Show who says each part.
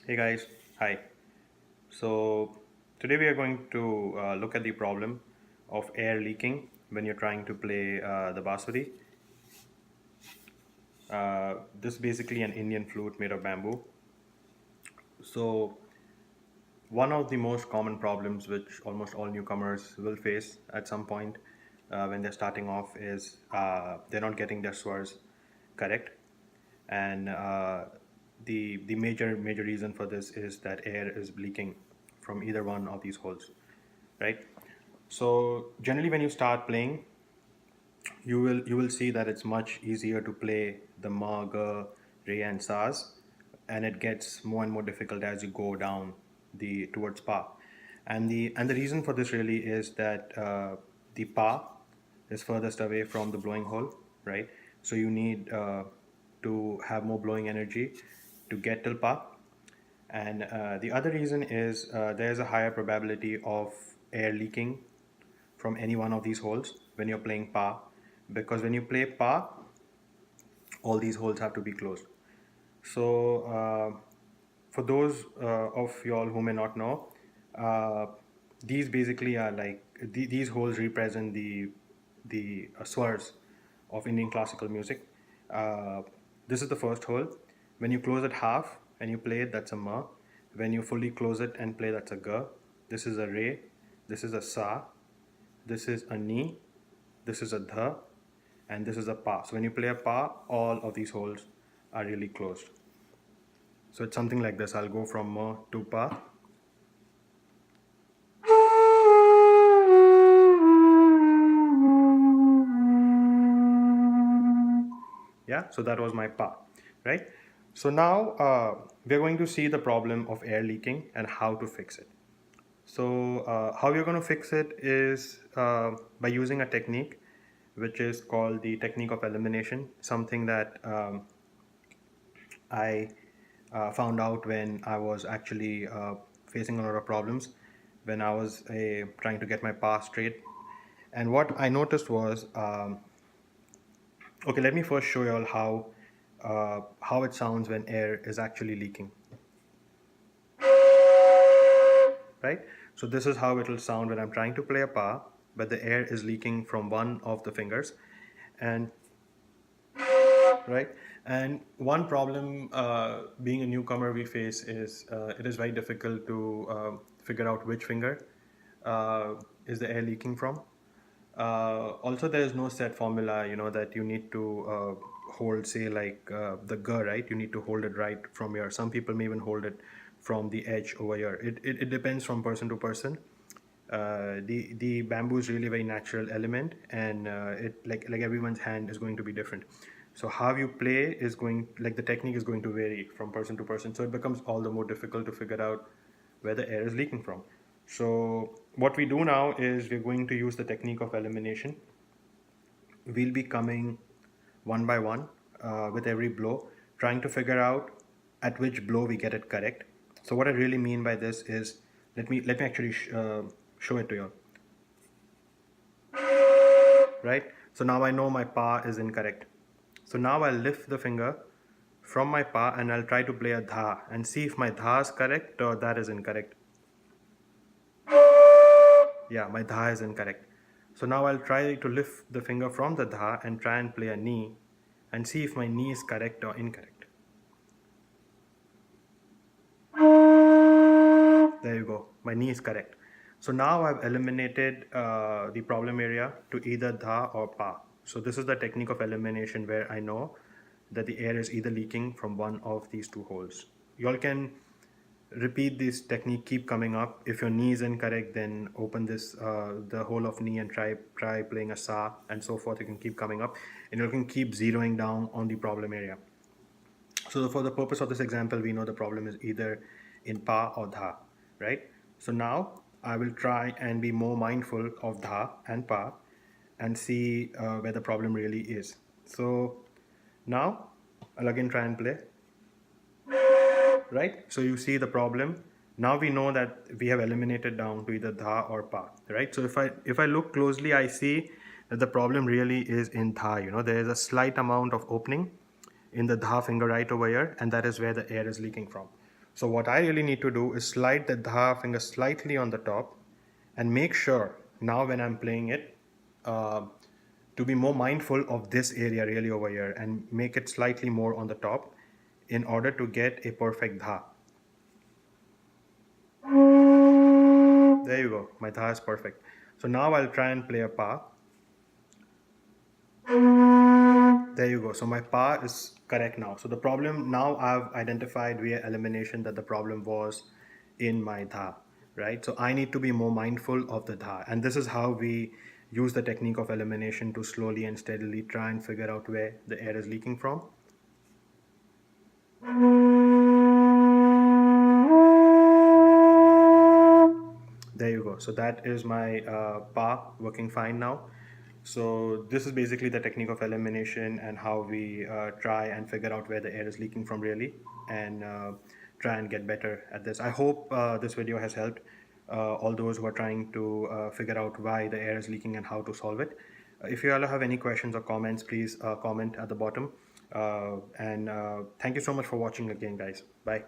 Speaker 1: Hey guys, hi. So today we are going to look at the problem of air leaking when you're trying to play the Bansuri. This is basically an Indian flute made of bamboo. So one of the most common problems which almost all newcomers will face at some point when they're starting off is they're not getting their swars correct, and the major reason for this is that air is leaking from either one of these holes, right? So generally, when you start playing, you will see that it's much easier to play the ma, ga, re, and sas, and it gets more and more difficult as you go down the towards pa. And the reason for this really is that the pa is furthest away from the blowing hole, right? So you need to have more blowing energy to get till pa. And the other reason is there's a higher probability of air leaking from any one of these holes when you're playing pa, because when you play pa, all these holes have to be closed. So for those of y'all who may not know, uh, these basically are like these holes represent the swars of Indian classical music. This is the first hole. When you close it half and you play it, that's a ma. When you fully close it and play, that's a ga. This is a re. This is a sa. This is a ni. This is a dha, and this is a pa. So when you play a pa, all of these holes are really closed. So it's something like this. I'll go from ma to pa. Yeah, so that was my pa, right? So now we're going to see the problem of air leaking and how to fix it. So how you're going to fix it is by using a technique which is called the technique of elimination, something that I found out when I was actually facing a lot of problems when I was trying to get my pa straight. And what I noticed was, okay, let me first show you all how it sounds when air is actually leaking. Right? So this is how it will sound when I'm trying to play a pa, but the air is leaking from one of the fingers. And right, and one problem being a newcomer we face is it is very difficult to figure out which finger is the air leaking from. Also, there is no set formula, that you need to hold, say, like the ga, right? You need to hold it right from here. Some people may even hold it from the edge over here. It depends from person to person. The bamboo is really very natural element, and it like everyone's hand is going to be different. So how you play is going, like, the technique is going to vary from person to person. So it becomes all the more difficult to figure out where the air is leaking from. So what we do now is we're going to use the technique of elimination. We'll be coming one by one with every blow, trying to figure out at which blow we get it correct. So what I really mean by this is, let me actually show it to you. Right? So now I know my pa is incorrect. So now I'll lift the finger from my pa and I'll try to play a dha and see if my dha is correct or that is incorrect. Yeah, my dha is incorrect. So now I'll try to lift the finger from the dha and try and play a ni and see if my ni is correct or incorrect. There you go, my ni is correct. So now I've eliminated the problem area to either dha or pa. So this is the technique of elimination where I know that the air is either leaking from one of these two holes. You all can repeat this technique, keep coming up. If your ni is incorrect, then open this the hole of ni and try playing a sa and so forth. You can keep coming up and you can keep zeroing down on the problem area. So for the purpose of this example, we know the problem is either in pa or dha, right? So now I will try and be more mindful of dha and pa and see where the problem really is. So now I'll again try and play. Right? So you see the problem. Now we know that we have eliminated down to either dha or pa, right? So if I look closely, I see that the problem really is in dha. There is a slight amount of opening in the dha finger right over here, and that is where the air is leaking from. So what I really need to do is slide the dha finger slightly on the top and make sure now when I'm playing it uh, to be more mindful of this area really over here and make it slightly more on the top in order to get a perfect dha. There you go, my dha is perfect. So now I'll try and play a pa. There you go. So my pa is correct now. So the problem now I've identified via elimination that the problem was in my dha, right? So I need to be more mindful of the dha. And this is how we use the technique of elimination to slowly and steadily try and figure out where the air is leaking from. There you go. So that is my pa working fine now. So this is basically the technique of elimination and how we try and figure out where the air is leaking from really and try and get better at this. I hope this video has helped all those who are trying to figure out why the air is leaking and how to solve it. If you all have any questions or comments, please comment at the bottom. And thank you so much for watching again, guys. Bye.